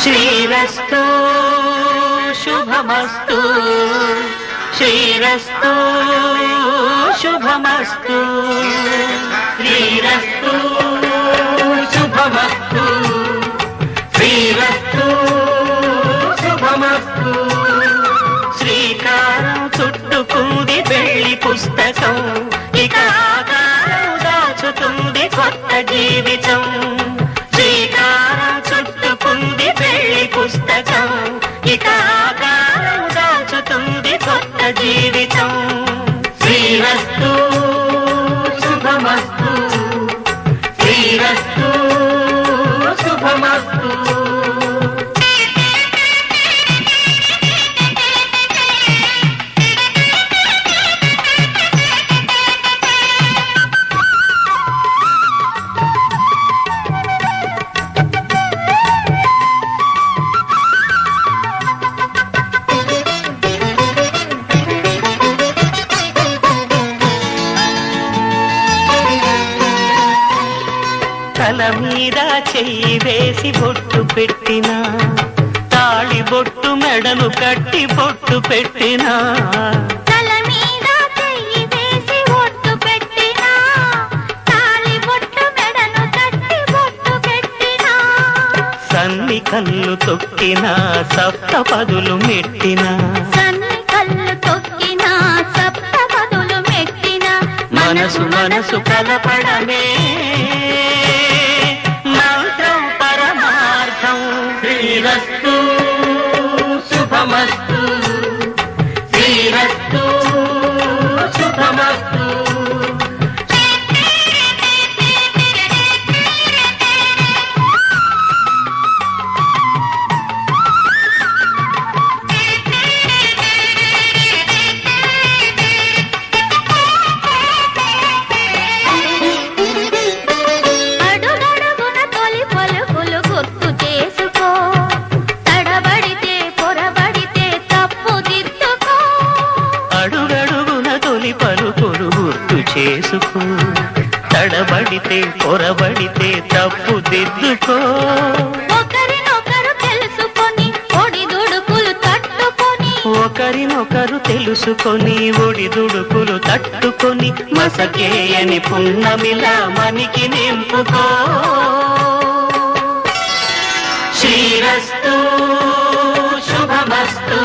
శ్రీరస్తు శుభమస్తు శ్రీరస్తు శుభమస్తు శ్రీరస్తు శుభమస్తు శ్రీరస్తు శుభమస్తు శ్రీకారం చుట్టుకుంది పెళ్లి పుస్తకం ఇక ఆకారం దాచుతుంది కొత్త జీవితం శ్రీకారం చుట్టుకుంది పెళ్లి పుస్తకం ఇక ఆకారం దాచుతుంది కొత్త జీవితం శ్రీరస్తు శుభమస్తు శ్రీరస్తు శుభమస్తు తల మీద చెయ్యి వేసి బొట్టు పెట్టినా తాళి బొట్టు మెడను కట్టి బొట్టు పెట్టినా తల మీద చెయ్యి వేసి బొట్టు పెట్టినా తాళి బొట్టు మెడను కట్టి బొట్టు పెట్టినా సన్ని కళ్ళు తొక్కినా సప్త పదులు మెట్టినా సన్ని కళ్ళు తొక్కినా సప్త పదులు మెట్టినా మనసు మనసు కలపడమే మంత్రం పరమార్థం శ్రీరస్తు శుభమస్తు శ్రీరస్తు శుభమస్తు చేసుకో తడబడితే పొరబడితే తప్పు దిద్దుకో ఒకరినొకరు తెలుసుకొని ఒడిదుడుకులు తట్టుకొని ఒకరినొకరు తెలుసుకొని ఒడిదుడుకులు తట్టుకొని మసకేయని పున్నమిలా మనికి నింపుకో శ్రీరస్తు శుభమస్తు